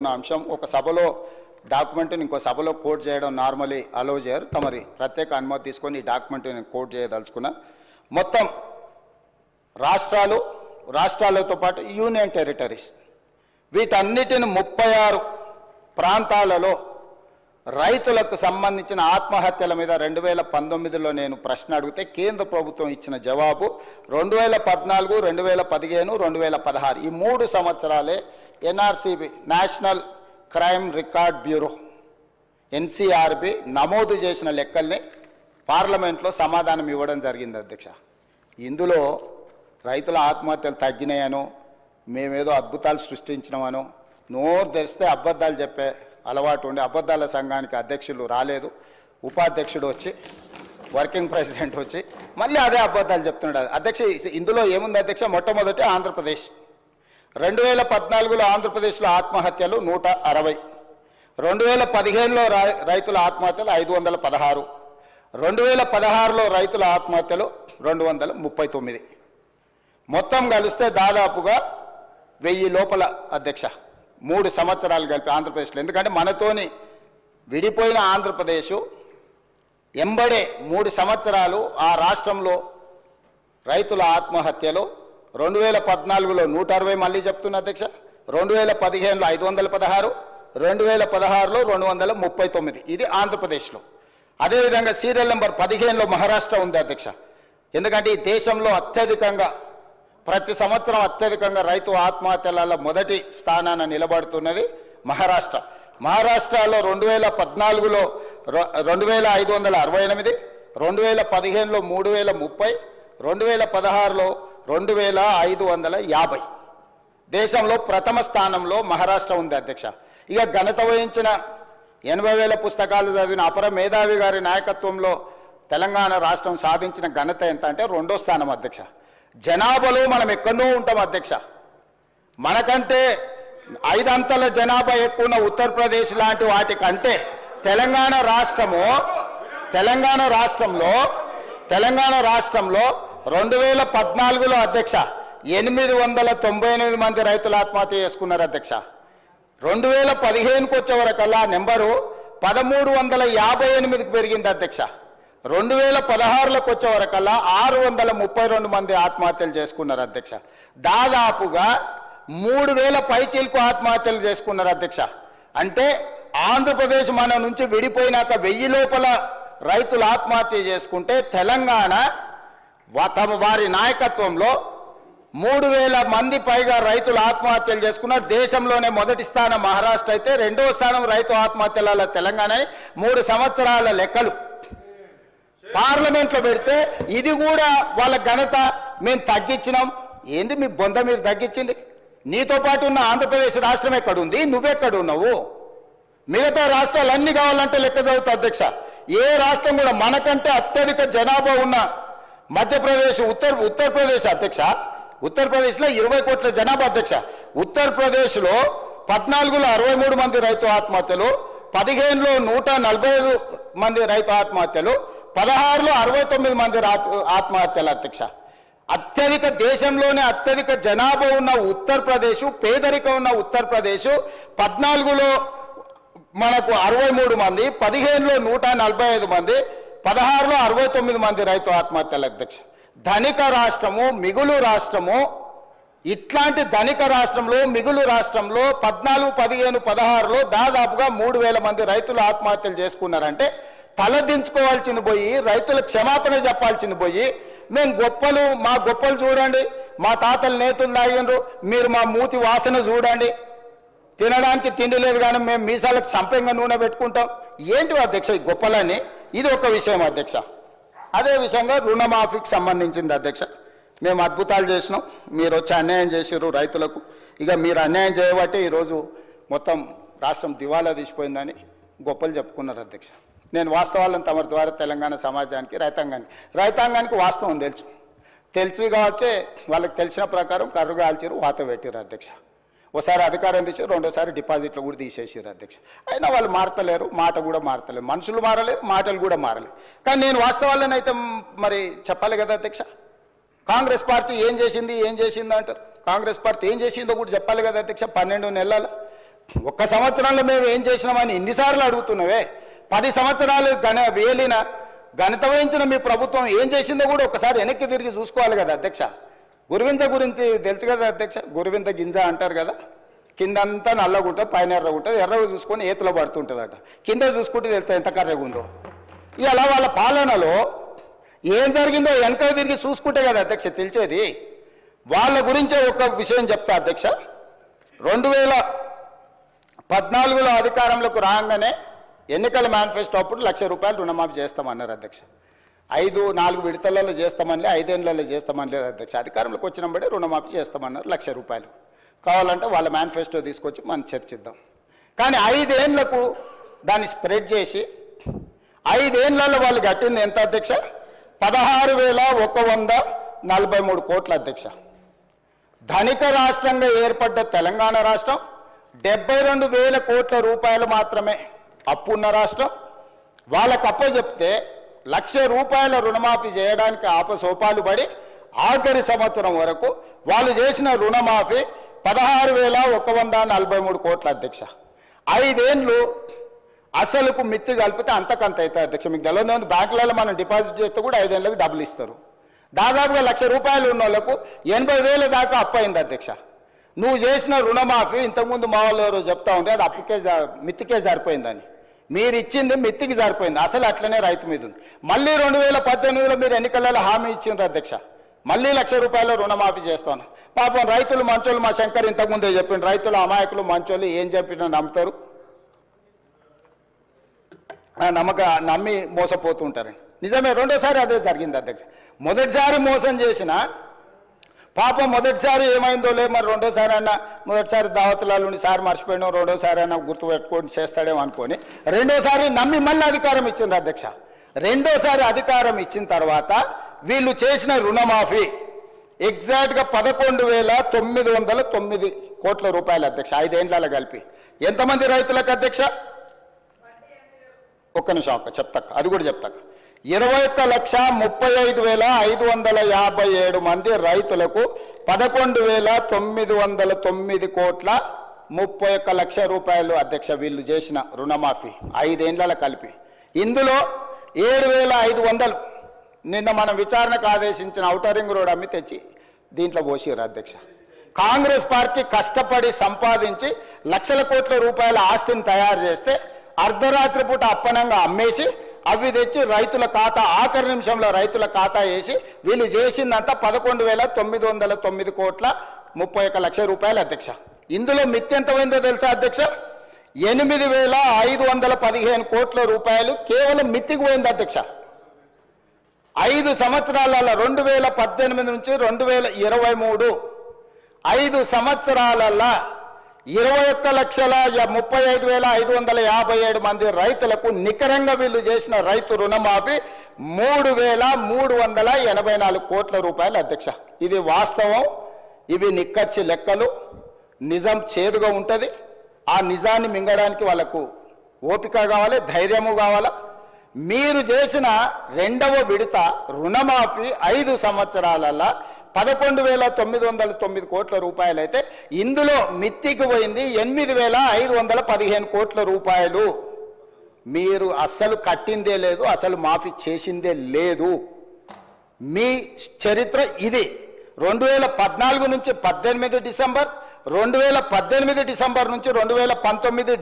అంశం ఒక సభలో డాక్యుమెంట్ని ఇంకో సభలో కోట్ చేయడం నార్మల్లీ అలో చేయరు. తమరి ప్రత్యేక అనుమతి తీసుకొని ఈ డాక్యుమెంట్ని నేను కోట్ చేయదలుచుకున్నా. మొత్తం రాష్ట్రాలతో పాటు యూనియన్ టెరిటరీస్ వీటన్నిటిని 36 ప్రాంతాలలో రైతులకు సంబంధించిన ఆత్మహత్యల మీద 2019లో నేను ప్రశ్న అడిగితే కేంద్ర ప్రభుత్వం ఇచ్చిన జవాబు 2014, 2015, 2016 ఈ 3 సంవత్సరాలే NRCB national crime record bureau NCRB నమోదు చేసిన లెక్కల్ని పార్లమెంట్లో సమాధానం ఇవ్వడం జరిగింది అధ్యక్ష. ఇందులో రైతుల ఆత్మహత్యలు తగ్గినాయనో మేమేదో అద్భుతాలు సృష్టించినామనో నోరు తెరిస్తే అబద్ధాలు చెప్పే అలవాటు ఉండి అబద్ధాల సంఘానికి అధ్యక్షులు రాలేదు, ఉపాధ్యక్షుడు వచ్చి వర్కింగ్ ప్రెసిడెంట్ వచ్చి మళ్ళీ అదే అబద్ధాలు చెప్తున్నాడు అధ్యక్ష. ఇందులో ఏముంది అధ్యక్ష? మొట్టమొదటి ఆంధ్రప్రదేశ్ 2014లో ఆంధ్రప్రదేశ్లో ఆత్మహత్యలు 160, 2015లో రైతుల ఆత్మహత్యలు 516, 2016లో రైతుల ఆత్మహత్యలు 239, మొత్తం కలిస్తే దాదాపుగా 1000 లోపల అధ్యక్ష 3 సంవత్సరాలు కలిపి ఆంధ్రప్రదేశ్లో. ఎందుకంటే మనతోని విడిపోయిన ఆంధ్రప్రదేశ్ ఎంబడే 3 సంవత్సరాలు ఆ రాష్ట్రంలో రైతుల ఆత్మహత్యలు 2014లో 160 మళ్ళీ చెప్తున్నా అధ్యక్ష, 2015లో 516, 2016లో 239 ఇది ఆంధ్రప్రదేశ్లో. అదేవిధంగా సీరియల్ నెంబర్ 15లో మహారాష్ట్ర ఉంది అధ్యక్ష. ఎందుకంటే ఈ దేశంలో అత్యధికంగా ప్రతి సంవత్సరం అత్యధికంగా రైతు ఆత్మహత్యల మొదటి స్థానాన నిలబడుతున్నది మహారాష్ట్ర. మహారాష్ట్రలో 2014లో 2568, 2015లో 3030, 2016లో 2550. దేశంలో ప్రథమ స్థానంలో మహారాష్ట్ర ఉంది అధ్యక్ష. ఇక ఘనత వహించిన 80,000 పుస్తకాలు చదివిన అపర మేధావి గారి నాయకత్వంలో తెలంగాణ రాష్ట్రం సాధించిన ఘనత ఎంత అంటే 2వ స్థానం అధ్యక్ష. జనాభాలో మనం ఎక్కడో ఉంటాం అధ్యక్ష. మనకంటే 5 అంతల జనాభా ఎక్కువ ఉన్న ఉత్తరప్రదేశ్ లాంటి వాటికంటే తెలంగాణ రాష్ట్రంలో 2014లో అధ్యక్ష 898 మంది రైతులు ఆత్మహత్య చేసుకున్నారు అధ్యక్ష. 2015కు వచ్చే వరకల్లా నెంబరు 1358కి పెరిగింది అధ్యక్ష. 2016లోకి వచ్చే వరకల్లా 632 మంది ఆత్మహత్యలు చేసుకున్నారు అధ్యక్ష. దాదాపుగా 3000 పైచీలకు ఆత్మహత్యలు చేసుకున్నారు అధ్యక్ష. అంటే ఆంధ్రప్రదేశ్ మన నుంచి విడిపోయినాక 1000 లోపల రైతులు ఆత్మహత్య చేసుకుంటే తెలంగాణ వారి నాయకత్వంలో 3000 మంది పైగా రైతులు ఆత్మహత్యలు చేసుకున్నారు. దేశంలోనే మొదటి స్థానం మహారాష్ట్ర అయితే 2వ స్థానం రైతు ఆత్మహత్యల తెలంగాణ. 3 సంవత్సరాల లెక్కలు పార్లమెంట్లో పెడితే ఇది కూడా వాళ్ళ ఘనత మేము తగ్గించినాం. ఏంది మీ బొంద మీరు తగ్గించింది? నీతో పాటు ఉన్న ఆంధ్రప్రదేశ్ రాష్ట్రం ఎక్కడుంది, నువ్వెక్కడున్నావు? మిగతా రాష్ట్రాలన్నీ కావాలంటే లెక్క చదువుతా అధ్యక్ష. ఏ రాష్ట్రం కూడా మనకంటే అత్యధిక జనాభా ఉన్న మధ్యప్రదేశ్ ఉత్తరప్రదేశ్ అధ్యక్ష. ఉత్తరప్రదేశ్లో 20 కోట్ల జనాభా అధ్యక్ష. ఉత్తరప్రదేశ్లో 14లో 63 మంది రైతు ఆత్మహత్యలు, 15లో 145 మంది రైతు ఆత్మహత్యలు, 16లో 69 మంది ఆత్మహత్యలు అధ్యక్ష. అత్యధిక దేశంలోనే అత్యధిక జనాభా ఉన్న ఉత్తరప్రదేశ్, పేదరికం ఉన్న ఉత్తరప్రదేశ్ 14లో మనకు 63 మంది, 15లో 145 మంది, 16లో 69 మంది రైతు ఆత్మహత్యలు అధ్యక్ష. ధనిక రాష్ట్రము, మిగులు రాష్ట్రము, ఇట్లాంటి ధనిక రాష్ట్రంలో మిగులు రాష్ట్రంలో 14, 15, 16లో దాదాపుగా 3000 మంది రైతులు ఆత్మహత్యలు చేసుకున్నారంటే తలదించుకోవాల్సింది పోయి రైతుల క్షమాపణ చెప్పాల్సింది పోయి మేము మా గొప్పలు చూడండి, మా తాతలు నేతులు తాగిండ్రు, మీరు మా మూతి వాసన చూడండి, తినడానికి తిండి లేదు కానీ మేము మీసాలకు సంపెంగ నూనె పెట్టుకుంటాం. ఏంటి అధ్యక్ష ఈ గొప్పలని? ఇది ఒక విషయం అధ్యక్ష. అదే విషయంగా రుణమాఫీకి సంబంధించింది అధ్యక్ష. మేము అద్భుతాలు చేసినాం, మీరు వచ్చి అన్యాయం చేసారు రైతులకు. ఇక మీరు అన్యాయం చేయబట్టి ఈరోజు మొత్తం రాష్ట్రం దివాలా తీసిపోయిందని గొప్పలు చెప్పుకున్నారు అధ్యక్ష. నేను వాస్తవాలను తమరి ద్వారా తెలంగాణ సమాజానికి రైతాంగానికి వాస్తవం తెలుసు కాబట్టి వాళ్ళకి తెలిసిన ప్రకారం కర్రు కాల్చారు, వాత పెట్టారు అధ్యక్ష. ఒకసారి అధికారం తీసారు, రెండోసారి డిపాజిట్లు కూడా తీసేసారు అధ్యక్ష. అయినా వాళ్ళు మారతలేరు, మాట కూడా మారతలేరు, మనుషులు మారలేదు, మాటలు కూడా మారలేదు. కానీ నేను వాస్తవాలను అయితే మరి చెప్పాలి కదా అధ్యక్ష. కాంగ్రెస్ పార్టీ ఏం చేసింది అంటారు. కాంగ్రెస్ పార్టీ ఏం చేసిందో కూడా చెప్పాలి కదా అధ్యక్ష. 12 నెలల ఒక్క సంవత్సరంలో మేము ఏం చేసినామని ఇన్నిసార్లు అడుగుతున్నావే. 10 సంవత్సరాలు వేలిన ఘనత వహించిన మీ ప్రభుత్వం ఏం చేసిందో కూడా ఒకసారి వెనక్కి తిరిగి చూసుకోవాలి కదా అధ్యక్ష. గురువింజ గురించి తెలుసు కదా అధ్యక్ష, గురువింద గింజ అంటారు కదా, కిందంతా నల్లగా ఉంటుంది, పైన ఎర్రగా ఉంటుంది, ఎర్రగా చూసుకొని ఏతులో పడుతుంటుందట, కింద చూసుకుంటే తెలుస్తుంది ఎంత కర్రగా ఉందో. ఇలా వాళ్ళ పాలనలో ఏం జరిగిందో వెనక తిరిగి చూసుకుంటే కదా అధ్యక్ష తెలిసేది. వాళ్ళ గురించే ఒక విషయం చెప్తా అధ్యక్ష. 2014లో అధికారంలోకి రాగానే ఎన్నికల మేనిఫెస్టో అప్పుడు ₹1,00,000 రుణమాఫీ చేస్తామన్నారు అధ్యక్ష. 4 విడతలలో చేస్తామని, 5 ఏళ్లలో చేస్తామని లేదు అధ్యక్ష. అధికారంలోకి వచ్చినప్పుడే రుణమాఫీ చేస్తామన్నారు ₹1,00,000. కావాలంటే వాళ్ళ మేనిఫెస్టో తీసుకొచ్చి మనం చర్చిద్దాం. కానీ 5 ఏళ్లకు దాన్ని స్ప్రెడ్ చేసి 5 ఏళ్లలో వాళ్ళు కట్టింది ఎంత అధ్యక్ష? 16,143 కోట్ల అధ్యక్ష. ధనిక రాష్ట్రంగా ఏర్పడ్డ తెలంగాణ రాష్ట్రం 72,000 కోట్ల రూపాయలు మాత్రమే అప్పున్న రాష్ట్రం. వాళ్ళకు అప్పచెప్తే ₹1,00,000 రుణమాఫీ చేయడానికి ఆపసోపాలు పడి ఆఖరి సంవత్సరం వరకు వాళ్ళు చేసిన రుణమాఫీ 16,143 కోట్ల అధ్యక్ష. 5 ఏళ్ళు అసలుకు మిత్తి కలిపితే అంతకంత అవుతుంది అధ్యక్ష. మీకు తెలియదు, బ్యాంకులలో మనం డిపాజిట్ చేస్తే కూడా 5 ఏళ్ళకి డబ్బులు ఇస్తారు. దాదాపుగా ₹1,00,000 ఉన్న వాళ్ళకు 80,000 దాకా అప్పు అయింది అధ్యక్ష. నువ్వు చేసిన రుణమాఫీ ఇంతకుముందు మా వాళ్ళు ఎవరో చెప్తా ఉంటే అది అప్పుకే మిత్తికే సరిపోయిందని, మీరు ఇచ్చింది మిత్తికి సరిపోయింది, అసలు అట్లనే రైతు మీద ఉంది. మళ్ళీ 2018లో మీరు ఎన్నికలలో హామీ ఇచ్చిండ్రు అధ్యక్ష, మళ్ళీ ₹1,00,000 రుణమాఫీ చేస్తాను. పాపం రైతులు మంచోళ్ళు, మా శంకర్ ఇంతకుముందే చెప్పిండు, రైతులు అమాయకులు మంచోళ్ళు, ఏం చెప్పినా నమ్ముతారు, నమ్మి మోసపోతుంటారండి. నిజమే, రెండోసారి అదే జరిగింది అధ్యక్ష. మొదటిసారి మోసం చేసిన పాపం, మొదటిసారి ఏమైందో లే, మరి రెండోసారి అన్న, మొదటిసారి దావతులలో సారి మర్చిపోయినాం, రెండోసారి అన్న గుర్తుపెట్టుకొని చేస్తాడేమో అనుకొని రెండోసారి నమ్మి మళ్ళీ అధికారం ఇచ్చింది అధ్యక్ష. రెండోసారి అధికారం ఇచ్చిన తర్వాత వీళ్ళు చేసిన రుణమాఫీ ఎగ్జాక్ట్గా 11,909 కోట్ల రూపాయలు అధ్యక్ష. 5 ఏళ్లలో కలిపి ఎంతమంది రైతులకు అధ్యక్ష? ఒక్క నిమిషం అక్క చెప్తాక, అది కూడా చెప్తాక. 21,35,557 మంది రైతులకు 11,909 కోట్ల 31 లక్షల రూపాయలు అధ్యక్ష వీళ్ళు చేసిన రుణమాఫీ 5 ఏళ్లలో కలిపి. ఇందులో 7,500 నిన్న మనం విచారణకు ఆదేశించిన ఔటర్ రింగ్ రోడ్ అమ్మి తెచ్చి దీంట్లో పోసిరు అధ్యక్ష. కాంగ్రెస్ పార్టీ కష్టపడి సంపాదించి లక్షల కోట్ల రూపాయల ఆస్తిని తయారు చేస్తే అర్ధరాత్రి పూట అప్పనంగా అమ్మేసి అవి తెచ్చి రైతుల ఖాతా, ఆఖరి నిమిషంలో రైతుల ఖాతా వేసి వీళ్ళు చేసిందంతా 11,909 కోట్ల 31 లక్షల రూపాయలు అధ్యక్ష. ఇందులో మిత్తి ఎంత పోయిందో తెలుసా అధ్యక్ష? 8,515 కోట్ల రూపాయలు కేవలం మిత్తికి పోయింది అధ్యక్ష. 5 సంవత్సరాలలో 2018 నుంచి 2023 5 సంవత్సరాలలో 21,35,557 మంది రైతులకు నికరంగా వీళ్ళు చేసిన రైతు రుణమాఫీ 3,384 కోట్ల రూపాయలు అధ్యక్ష. ఇది వాస్తవం, ఇవి నిక్కచ్చి లెక్కలు, నిజం చేదుగా ఉంటుంది. ఆ నిజాన్ని మింగడానికి వాళ్ళకు ఓపిక కావాలి, ధైర్యము కావాలా. మీరు చేసిన 2వ విడత రుణమాఫీ 5 సంవత్సరాలలో 11,909 కోట్ల రూపాయలు అయితే ఇందులో మిత్తికి పోయింది 8,515 కోట్ల రూపాయలు. మీరు అస్సలు కట్టిందే లేదు, అసలు మాఫీ చేసిందే లేదు. మీ చరిత్ర ఇది. 2014 నుంచి 18 డిసెంబర్, 2018 డిసెంబర్ నుంచి 2019